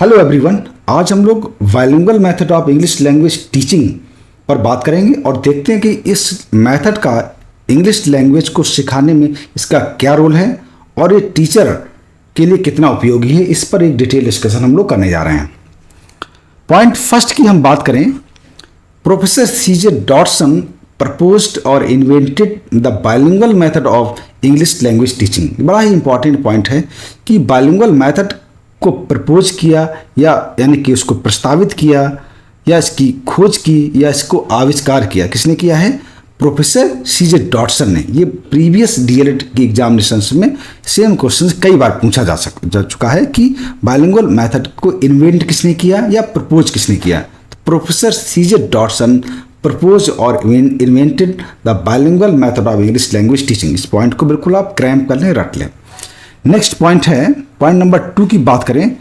Hello everyone. आज हम लोग bilingual method of English language teaching पर बात करेंगे और देखते हैं कि इस मेथड का इंग्लिश लैंग्वेज को सिखाने में इसका क्या रोल है और ये टीचर के लिए कितना उपयोगी है। इस पर एक डिटेल डिस्कशन हम लोग करने जा रहे हैं। पॉइंट फर्स्ट की हम बात करें, प्रोफेसर सीजे डॉटसन प्रपोज्ड और invented the bilingual method of English language teaching. बड़ा ही इंपॉर्टेंट पॉइंट है कि बाइलिंगुअल मेथड को प्रपोज किया या यानी कि उसको प्रस्तावित किया या इसकी खोज की या इसको आविष्कार किया, किसने किया है? प्रोफेसर सीजे डॉटसन ने। ये प्रीवियस डीएलएड की एग्जामिनेशंस में सेम क्वेश्चन कई बार पूछा जा चुका है कि बाइलिंगुअल मेथड को इन्वेंट किसने किया या प्रपोज किसने किया। तो प्रोफेसर सीजे डॉटसन प्रपोज और invented the bilingual method of English language teaching. इस पॉइंट को बिल्कुल आप क्रैम्प कर लें, रट लें। नेक्स्ट पॉइंट है, पॉइंट नंबर 2 की बात करें,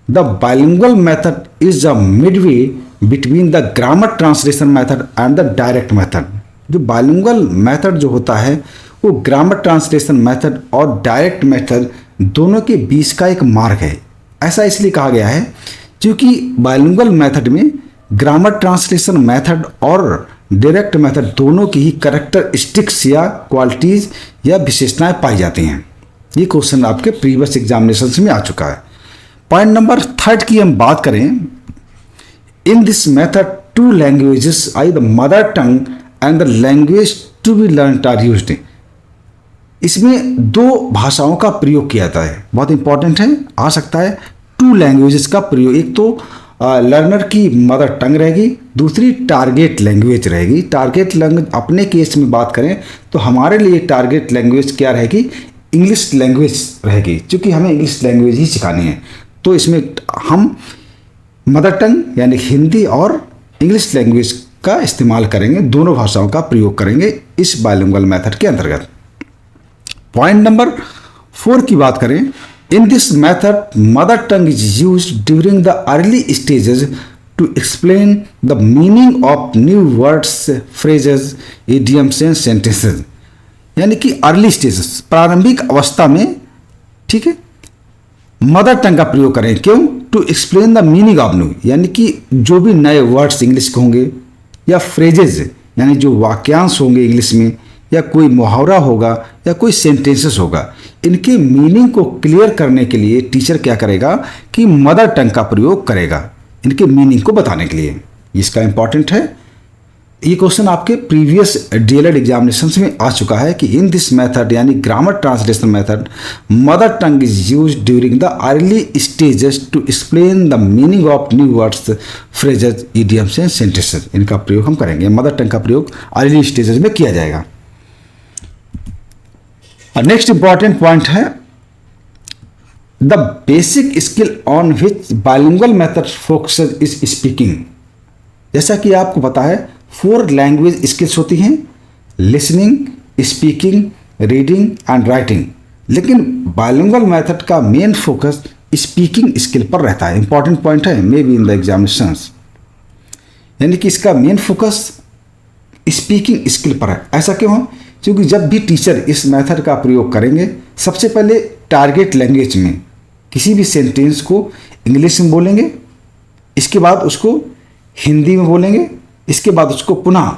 the bilingual method is a Midway between the grammar translation method and the direct method. जो बाइलिंगुअल मेथड जो होता है वो ग्रामर ट्रांसलेशन मेथड और डायरेक्ट मेथड दोनों के बीच का एक मार्ग है। ऐसा इसलिए कहा गया है क्योंकि बाइलिंगुअल मेथड में ग्रामर ट्रांसलेशन मेथड और डायरेक्ट मेथड दोनों की ही कैरेक्टरिस्टिक्स या क्वालिटीज या विशेषताएं पाई जाती हैं। ये क्वेश्चन आपके प्रीवियस एग्जामिनेशन में आ चुका है। पॉइंट नंबर 3 की हम बात करें, in this method 2 languages I the mother tongue and the language to be learn are used. इसमें 2 भाषाओं का प्रयोग किया जाता है। बहुत इंपॉर्टेंट है, आ सकता है 2 लैंग्वेजेस का प्रयोग। एक तो लर्नर की मदर टंग रहेगी, दूसरी टारगेट लैंग्वेज रहेगी। टारगेट लैंग्वेज अपने केस में बात करें तो हमारे लिए टारगेट लैंग्वेज क्या रहेगी? इंग्लिश लैंग्वेज रहेगी, क्योंकि हमें इंग्लिश लैंग्वेज ही सिखानी है। तो इसमें हम मदर टंग यानी हिंदी और इंग्लिश लैंग्वेज का इस्तेमाल करेंगे, दोनों भाषाओं का प्रयोग करेंगे इस बाइलिंगुअल मेथड के अंतर्गत। पॉइंट नंबर 4 की बात करें, in this method mother tongue is used during the early stages to explain the meaning of new words, phrases, idioms and sentences. यानी कि अर्ली स्टेजेस, प्रारंभिक अवस्था में, ठीक है, मदर टंग का प्रयोग करें। क्यों? To explain the meaning of new, यानी कि जो भी नए वर्ड्स इंग्लिश के होंगे या फ्रेजेज यानी जो वाक्यांश होंगे इंग्लिश में, या कोई मुहावरा होगा या कोई सेंटेंसेस होगा, इनके मीनिंग को क्लियर करने के लिए टीचर क्या करेगा कि मदर टंग का प्रयोग करेगा इनके मीनिंग को बताने के लिए। इसका इंपॉर्टेंट है। ये क्वेश्चन आपके प्रीवियस डीएलएड एग्जामिनेशन में आ चुका है कि इन दिस मेथड यानी grammar translation method mother tongue is used during the early stages to explain the meaning of new words, phrases, idioms and sentences. इनका प्रयोग हम करेंगे, मदर टंग का प्रयोग अर्ली स्टेजेस में किया जाएगा। नेक्स्ट इंपॉर्टेंट पॉइंट है, the basic skill on which bilingual method focuses is speaking. जैसा कि आपको पता है 4 लैंग्वेज स्किल्स होती हैं, listening, speaking, reading and writing. लेकिन बाइलिंगुअल मेथड का मेन फोकस स्पीकिंग स्किल पर रहता है। इंपॉर्टेंट पॉइंट है, may be in the examinations, यानी कि इसका मेन फोकस स्पीकिंग स्किल पर है। ऐसा क्यों है? क्योंकि जब भी टीचर इस मेथड का प्रयोग करेंगे, सबसे पहले टारगेट लैंग्वेज में किसी भी सेंटेंस को इंग्लिश में बोलेंगे, इसके बाद उसको हिंदी में बोलेंगे, इसके बाद उसको पुनः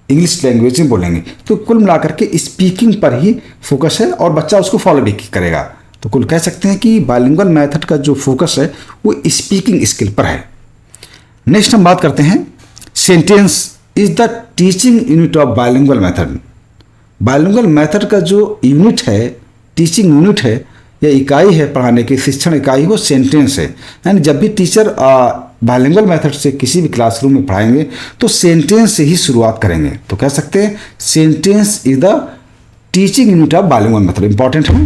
इंग्लिश लैंग्वेज में बोलेंगे। तो कुल मिलाकर के स्पीकिंग पर ही फोकस है और बच्चा उसको फॉलो भी करेगा। तो कुल कह सकते हैं कि बाइलिंगुअल मेथड का जो फोकस है वो स्पीकिंग स्किल पर है। नेक्स्ट हम बात करते हैं, sentence is the teaching unit of bilingual method. Bilingual method का जो यूनिट है, टीचिंग यूनिट है या इकाई है पढ़ाने की, शिक्षण इकाई, वो सेंटेंस है। यानी जब भी टीचर बाइलिंगुअल मेथड से किसी भी क्लासरूम में पढ़ाएंगे तो सेंटेंस से ही शुरुआत करेंगे। तो कह सकते हैं sentence is the teaching unit of bilingual method. Important है।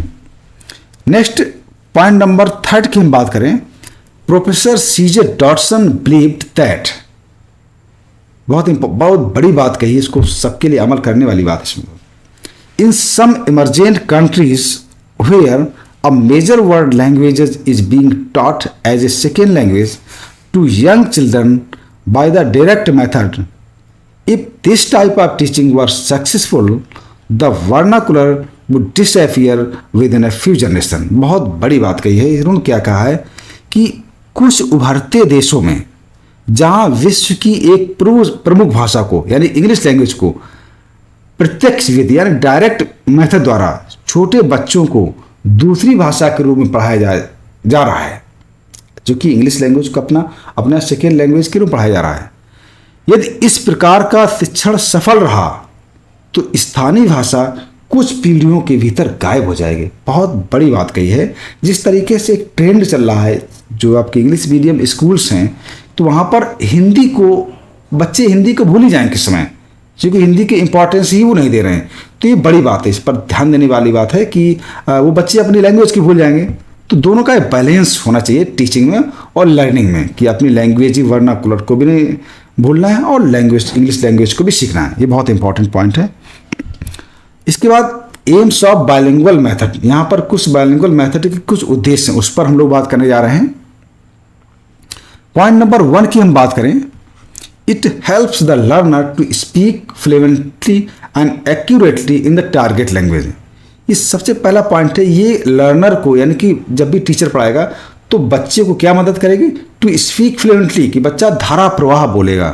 नेक्स्ट पॉइंट नंबर 3 की हम बात करें, professor CJ Dodson believed that. बहुत बड़ी बात कही, इसको सबके लिए अमल करने वाली बात है इसमें। In some emergent countries where a major world languages is being taught as a second language to young children by the direct method. If this type of teaching was successful, the vernacular would disappear within a few generations. बहुत बड़ी बात कही है। इन्होंने क्या कहा है कि कुछ उभरते देशों में जहां विश्व की एक प्रमुख भाषा को यानी इंग्लिश लैंग्वेज को प्रत्यक्ष विधि यानी डायरेक्ट मेथड द्वारा छोटे बच्चों को दूसरी भाषा के रूप में पढ़ाया जा रहा है, जो कि इंग्लिश लैंग्वेज को अपना सेकेंड लैंग्वेज के रूप में पढ़ाया जा रहा है। यदि इस प्रकार का शिक्षण सफल रहा तो स्थानीय भाषा कुछ पीढ़ियों के भीतर गायब हो जाएगी। बहुत बड़ी बात कही है। जिस तरीके से एक ट्रेंड चल रहा है, जो आपके इंग्लिश मीडियम स्कूल्स हैं, तो वहाँ पर बच्चे हिंदी को भूल ही जाएंगे किस समय, क्योंकि हिंदी के इंपॉर्टेंस ही वो नहीं दे रहे हैं। तो ये बड़ी बात है, इस पर ध्यान देने वाली बात है कि वो बच्चे अपनी लैंग्वेज की भूल जाएंगे। तो दोनों का बैलेंस होना चाहिए टीचिंग में और लर्निंग में, कि अपनी लैंग्वेज वर्नाकुलर को भी नहीं भूलना है और इंग्लिश लैंग्वेज को भी सीखना है। ये बहुत इंपॉर्टेंट पॉइंट है। इसके बाद एम्स ऑफ बाइलिंगुअल मेथड, यहाँ पर कुछ बाइलिंगुअल मेथड के कुछ उद्देश्य हैं, उस पर हम लोग बात करने जा रहे हैं। पॉइंट नंबर 1 की हम बात करें, it helps the learner to speak fluently and accurately in the target language. ये सबसे पहला पॉइंट है। ये लर्नर को, यानी कि जब भी टीचर पढ़ाएगा तो बच्चे को क्या मदद करेगी, टू स्पीक फ्लुएंटली, कि बच्चा धारा प्रवाह बोलेगा,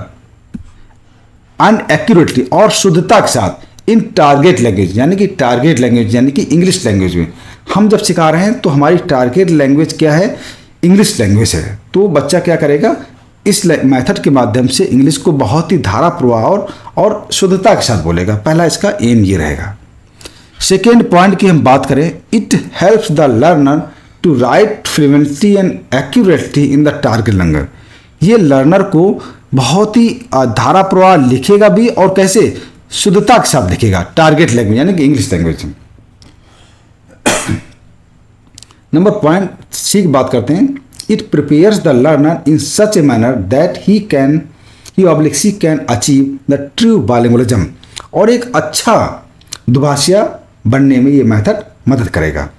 एंड एक्यूरेटली, और शुद्धता के साथ, इन टारगेट लैंग्वेज, यानी कि इंग्लिश लैंग्वेज में। हम जब सिखा रहे हैं तो हमारी टारगेट लैंग्वेज क्या है, इंग्लिश लैंग्वेज है। तो बच्चा क्या करेगा, इस मेथड के माध्यम से इंग्लिश को बहुत ही धारा प्रवाह और शुद्धता के साथ बोलेगा। पहला इसका एम ये रहेगा। सेकेंड पॉइंट की हम बात करें, it helps the learner to write fluently and accurately in the target language. ये लर्नर को बहुत ही धारा प्रवाह लिखेगा भी, और कैसे, शुद्धता के साथ लिखेगा, टारगेट लैंग्वेज यानी कि English language. Number point C की बात करते हैं, it prepares the learner in such a manner that he can achieve the true bilingualism. और एक अच्छा दुभाषिया बनने में ये मेथड मदद करेगा।